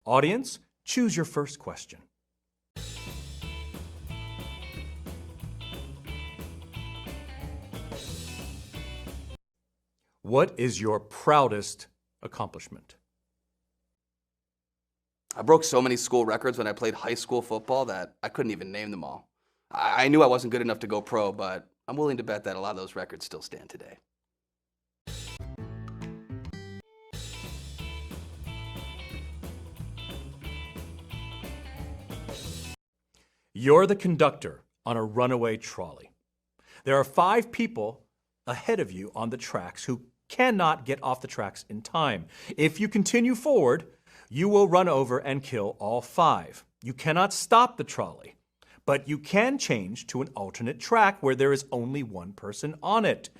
Audience, choose your first question. What is your proudest accomplishment? I broke so many school records when I played high school football that I couldn't even name them all. I knew I wasn't good enough to go pro, but I'm willing to bet that a lot of those records still stand today. You're the conductor on a runaway trolley. There are 5 people ahead of you on the tracks who cannot get off the tracks in time. If you continue forward, you will run over and kill all 5. You cannot stop the trolley, but you can change to an alternate track where there is only 1 person on it.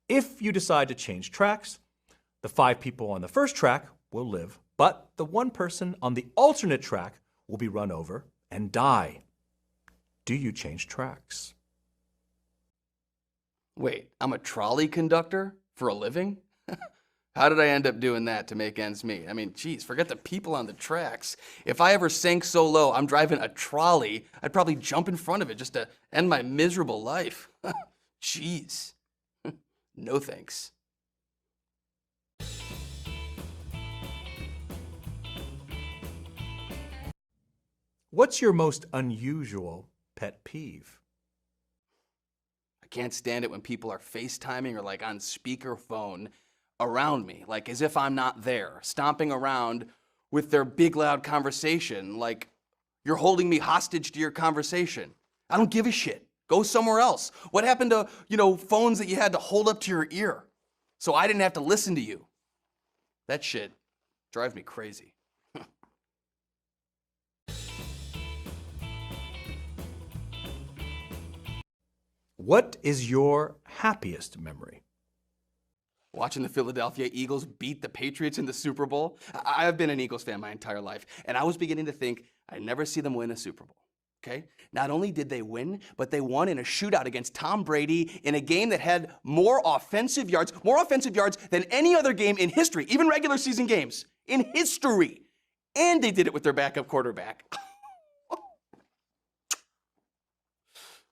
If you decide to change tracks, the 5 people on the first track will live, but the 1 person on the alternate track will be run over and die. Do you change tracks? Wait, I'm a trolley conductor for a living? How did I end up doing that to make ends meet? I mean, geez, forget the people on the tracks. If I ever sank so low I'm driving a trolley, I'd probably jump in front of it just to end my miserable life. Jeez. No thanks. What's your most unusual pet peeve? I can't stand it when people are FaceTiming or like on speakerphone around me, like as if I'm not there, stomping around with their big loud conversation, like you're holding me hostage to your conversation. I don't give a shit. Go somewhere else. What happened to, phones that you had to hold up to your ear so I didn't have to listen to you? That shit drives me crazy. What is your happiest memory? Watching the Philadelphia Eagles beat the Patriots in the Super Bowl. I've been an Eagles fan my entire life, and I was beginning to think I'd never see them win a Super Bowl, okay? Not only did they win, but they won in a shootout against Tom Brady in a game that had more offensive yards than any other game in history, even regular season games in history. And they did it with their backup quarterback. It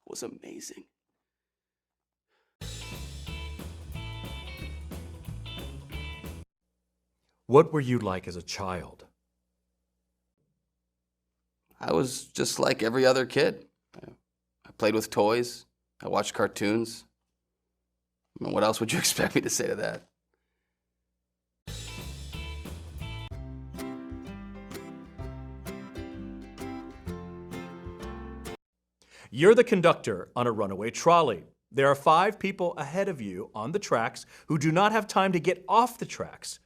was amazing. What were you like as a child? I was just like every other kid. I played with toys. I watched cartoons. I mean, what else would you expect me to say to that? You're the conductor on a runaway trolley. There are 5 people ahead of you on the tracks who do not have time to get off the tracks.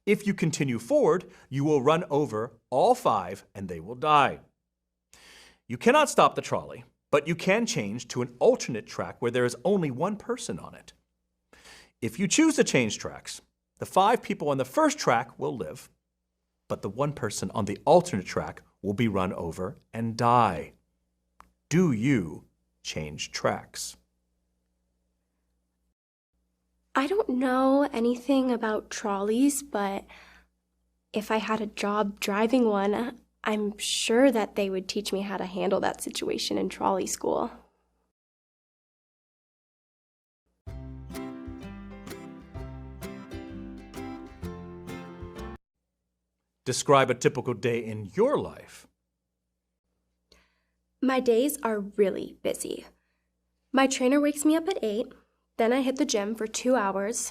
If you continue forward, you will run over all 5 and they will die. You cannot stop the trolley, but you can change to an alternate track where there is only 1 person on it. If you choose to change tracks, the 5 people on the first track will live, but the 1 person on the alternate track will be run over and die. Do you change tracks? I don't know anything about trolleys, but if I had a job driving one, I'm sure that they would teach me how to handle that situation in trolley school. Describe a typical day in your life. My days are really busy. My trainer wakes me up at 8. Then I hit the gym for 2 hours.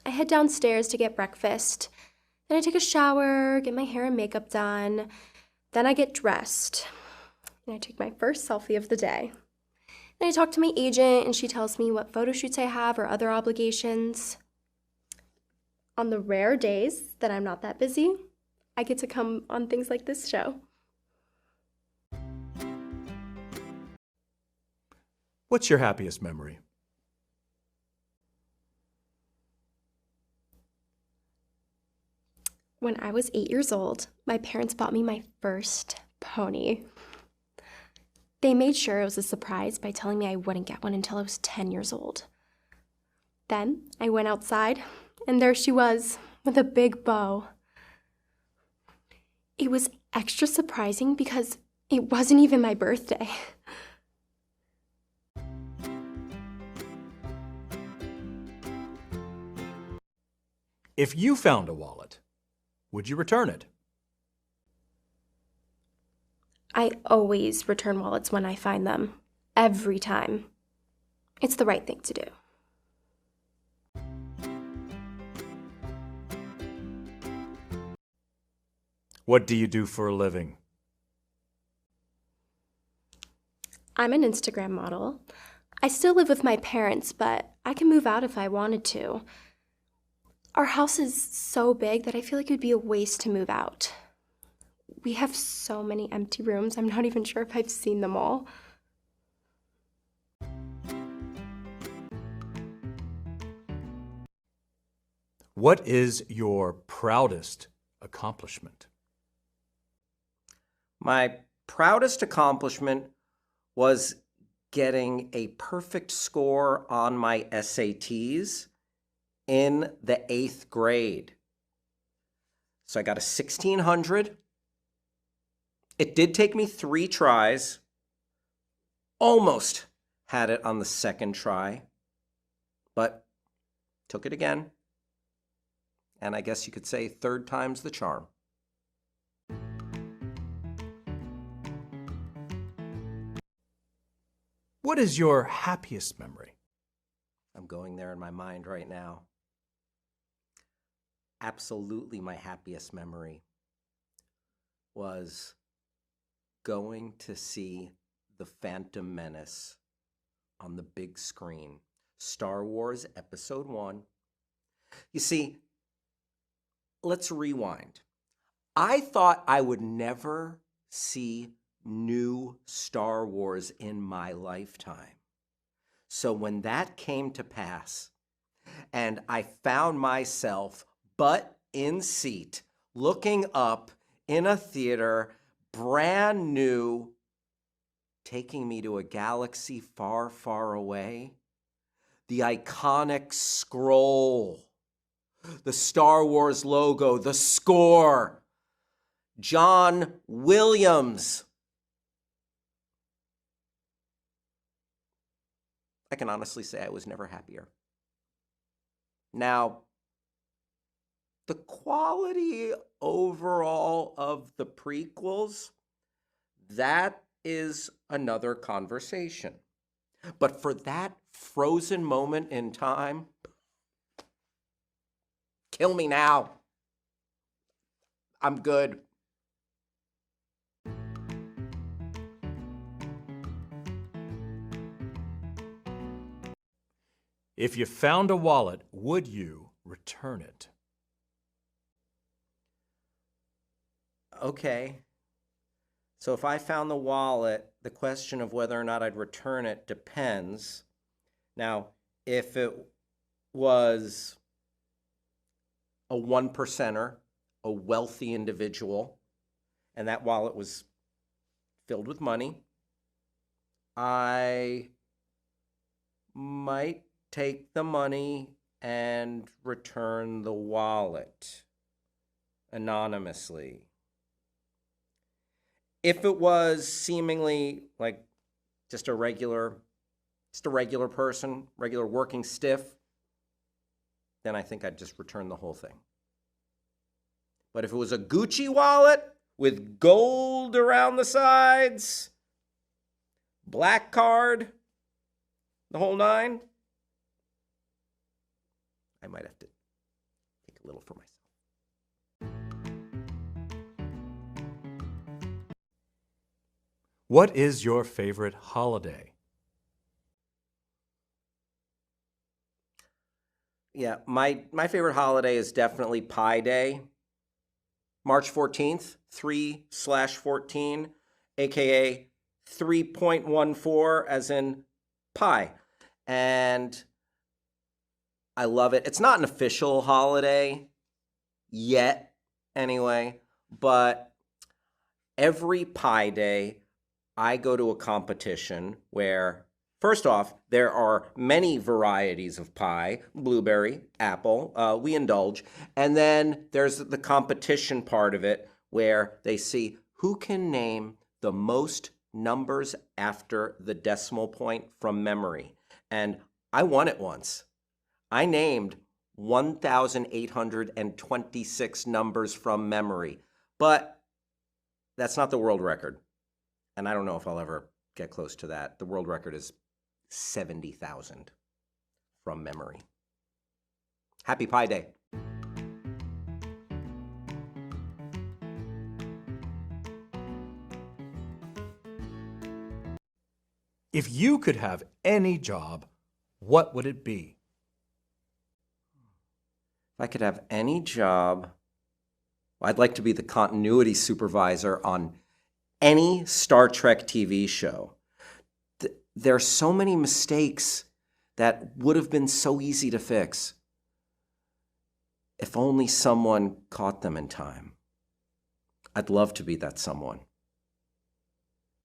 I head downstairs to get breakfast. Then I take a shower, get my hair and makeup done. Then I get dressed. And I take my first selfie of the day. Then I talk to my agent and she tells me what photo shoots I have or other obligations. On the rare days that I'm not that busy, I get to come on things like this show. What's your happiest memory? When I was 8 years old, my parents bought me my first pony. They made sure it was a surprise by telling me I wouldn't get one until I was 10 years old. Then I went outside, and there she was, with a big bow. It was extra surprising because it wasn't even my birthday. If you found a wallet, would you return it? I always return wallets when I find them. Every time. It's the right thing to do. What do you do for a living? I'm an Instagram model. I still live with my parents, but I can move out if I wanted to. Our house is so big that I feel like it would be a waste to move out. We have so many empty rooms, I'm not even sure if I've seen them all. What is your proudest accomplishment? My proudest accomplishment was getting a perfect score on my SATs in the 8th grade. So I got a 1600. It did take me 3 tries. Almost had it on the 2nd try, but took it again. And I guess you could say 3rd time's the charm. What is your happiest memory? I'm going there in my mind right now. Absolutely my happiest memory was going to see The Phantom Menace on the big screen. Star Wars Episode 1. You see, let's rewind. I thought I would never see new Star Wars in my lifetime. So when that came to pass, and I found myself butt in seat, looking up in a theater, brand new, taking me to a galaxy far, far away, the iconic scroll, the Star Wars logo, the score, John Williams. I can honestly say I was never happier. Now, the quality overall of the prequels, that is another conversation. But for that frozen moment in time, kill me now. I'm good. If you found a wallet, would you return it? Okay. So if I found the wallet, the question of whether or not I'd return it depends. Now, if it was a 1%er, a wealthy individual, and that wallet was filled with money, I might take the money and return the wallet anonymously. If it was seemingly like just a regular person, regular working stiff, then I think I'd just return the whole thing. But if it was a Gucci wallet with gold around the sides, black card, the whole 9, I might have to take a little for myself. What is your favorite holiday? Yeah, my favorite holiday is definitely Pi Day. March 14th, 3/14, aka 3.14, as in pi. And I love it. It's not an official holiday yet, anyway, but every Pi Day, I go to a competition where, first off, there are many varieties of pie, blueberry, apple, we indulge. And then there's the competition part of it where they see who can name the most numbers after the decimal point from memory. And I won it once. I named 1,826 numbers from memory, but that's not the world record. And I don't know if I'll ever get close to that. The world record is 70,000 from memory. Happy Pi Day. If you could have any job, what would it be? If I could have any job, I'd like to be the continuity supervisor on any Star Trek TV show. There are so many mistakes that would have been so easy to fix if only someone caught them in time. I'd love to be that someone.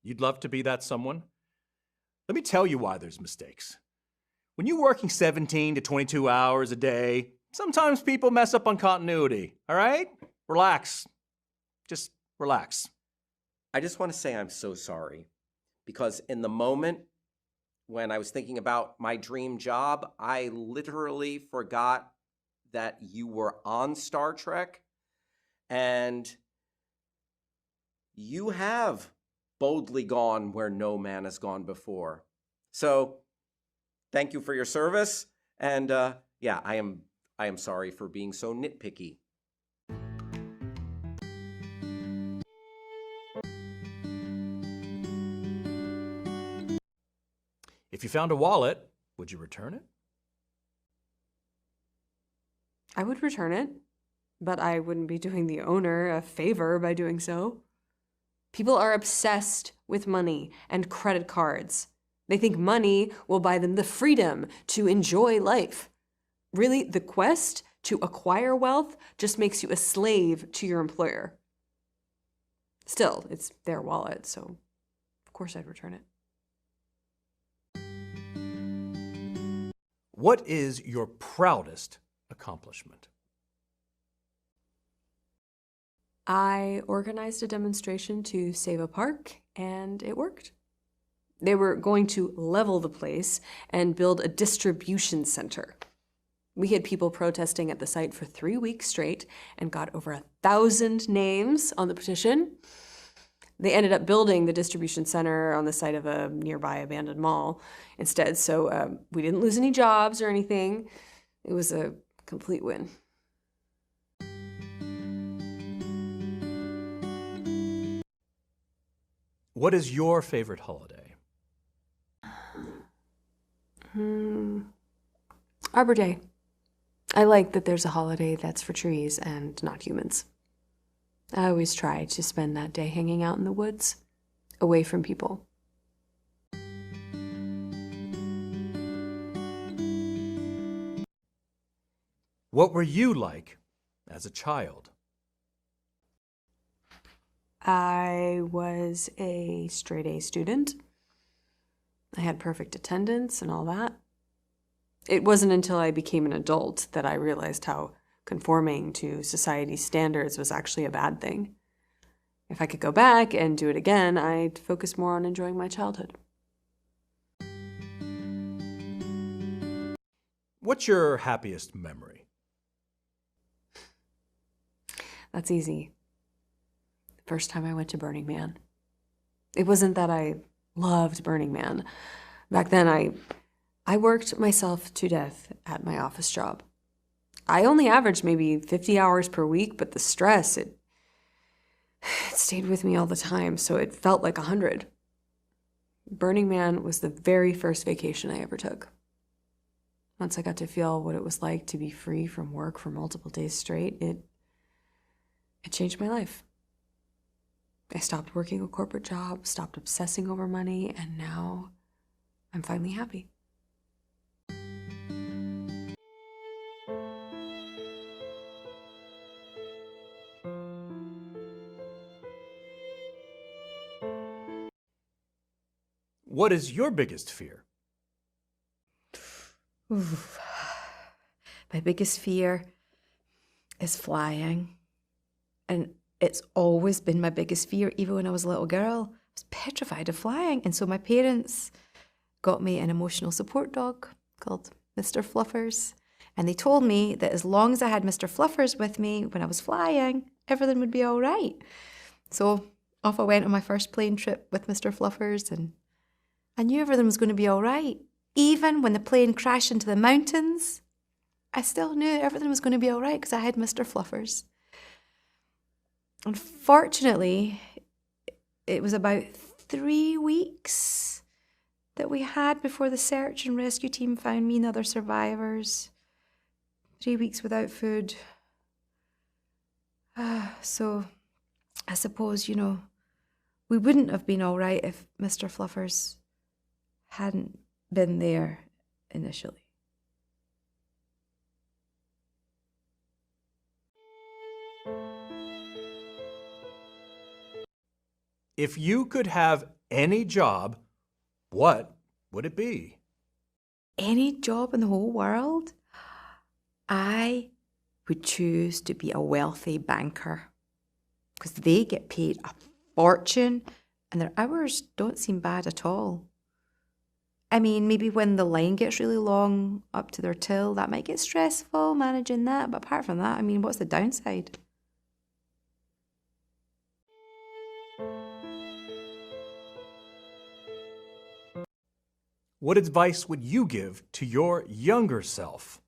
You'd love to be that someone? Let me tell you why there's mistakes. When you're working 17 to 22 hours a day, sometimes people mess up on continuity, all right? Relax. Just relax. I just want to say I'm so sorry, because in the moment when I was thinking about my dream job, I literally forgot that you were on Star Trek, and you have boldly gone where no man has gone before. So thank you for your service, and yeah, I am sorry for being so nitpicky. If you found a wallet, would you return it? I would return it, but I wouldn't be doing the owner a favor by doing so. People are obsessed with money and credit cards. They think money will buy them the freedom to enjoy life. Really, the quest to acquire wealth just makes you a slave to your employer. Still, it's their wallet, so of course I'd return it. What is your proudest accomplishment? I organized a demonstration to save a park, and it worked. They were going to level the place and build a distribution center. We had people protesting at the site for 3 weeks straight and got over 1,000 names on the petition. They ended up building the distribution center on the site of a nearby abandoned mall instead, so we didn't lose any jobs or anything. It was a complete win. What is your favorite holiday? Arbor Day. I like that there's a holiday that's for trees and not humans. I always try to spend that day hanging out in the woods, away from people. What were you like as a child? I was a straight A student. I had perfect attendance and all that. It wasn't until I became an adult that I realized how conforming to society's standards was actually a bad thing. If I could go back and do it again, I'd focus more on enjoying my childhood. What's your happiest memory? That's easy. The first time I went to Burning Man. It wasn't that I loved Burning Man. Back then, I worked myself to death at my office job. I only averaged maybe 50 hours per week, but the stress, it stayed with me all the time, so it felt like 100. Burning Man was the very first vacation I ever took. Once I got to feel what it was like to be free from work for multiple days straight, it changed my life. I stopped working a corporate job, stopped obsessing over money, and now I'm finally happy. What is your biggest fear? Oof. My biggest fear is flying. And It's always been my biggest fear, even when I was a little girl. I was petrified of flying. And so my parents got me an emotional support dog called Mr. Fluffers. And they told me that as long as I had Mr. Fluffers with me when I was flying, everything would be all right. So off I went on my first plane trip with Mr. Fluffers, and I knew everything was going to be all right. Even when the plane crashed into the mountains, I still knew everything was going to be all right because I had Mr. Fluffers. Unfortunately, it was about 3 weeks that we had before the search and rescue team found me and other survivors. 3 weeks without food. So I suppose, we wouldn't have been all right if Mr. Fluffers hadn't been there initially. If you could have any job, what would it be? Any job in the whole world, I would choose to be a wealthy banker because they get paid a fortune and their hours don't seem bad at all. I mean, maybe when the line gets really long up to their till, that might get stressful managing that. But apart from that, I mean, what's the downside? What advice would you give to your younger self?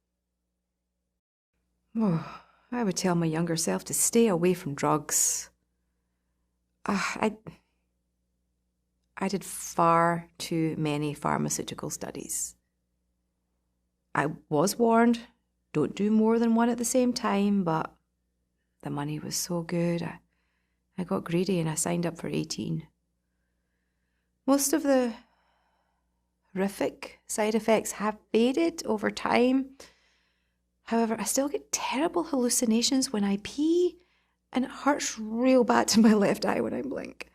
Oh, I would tell my younger self to stay away from drugs. I did far too many pharmaceutical studies. I was warned, don't do more than one at the same time, but the money was so good. I got greedy and I signed up for 18. Most of the horrific side effects have faded over time. However, I still get terrible hallucinations when I pee, and it hurts real bad to my left eye when I blink.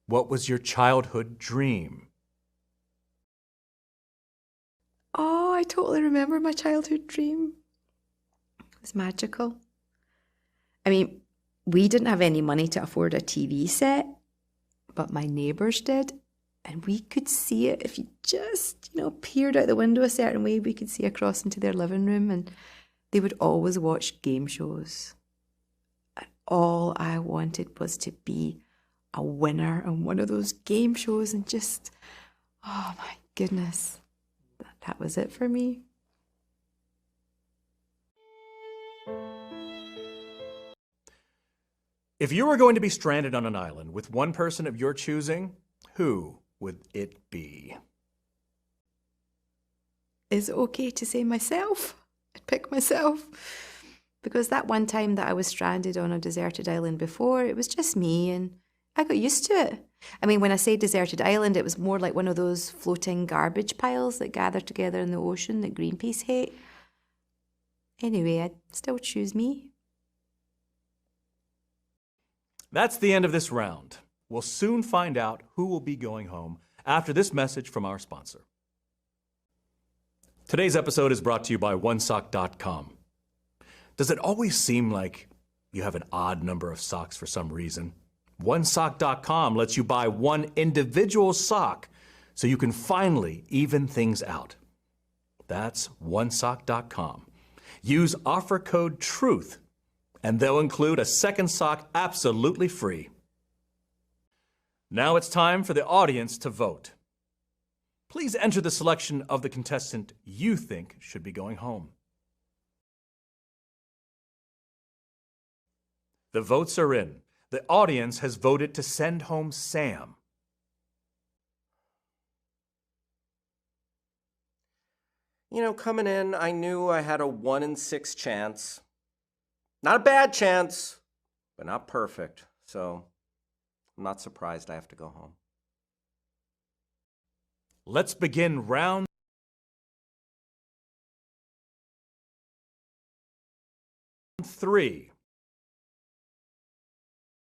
What was your childhood dream? Oh, I totally remember my childhood dream. It was magical. I mean, we didn't have any money to afford a TV set, but my neighbours did. And we could see it if you just, peered out the window a certain way, we could see across into their living room, and they would always watch game shows. And all I wanted was to be a winner on one of those game shows and just, oh my goodness, that was it for me. If you were going to be stranded on an island with one person of your choosing, who would it be? Is it okay to say myself? I'd pick myself. Because that one time that I was stranded on a deserted island before, it was just me and I got used to it. I mean, when I say deserted island, it was more like one of those floating garbage piles that gather together in the ocean that Greenpeace hate. Anyway, I'd still choose me. That's the end of this round. We'll soon find out who will be going home after this message from our sponsor. Today's episode is brought to you by OneSock.com. Does it always seem like you have an odd number of socks for some reason? OneSock.com lets you buy one individual sock so you can finally even things out. That's OneSock.com. Use offer code TRUTH and they'll include a second sock absolutely free. Now it's time for the audience to vote. Please enter the selection of the contestant you think should be going home. The votes are in. The audience has voted to send home Sam. Coming in, I knew I had a 1 in 6 chance. Not a bad chance, but not perfect. So I'm not surprised I have to go home. Let's begin round 3.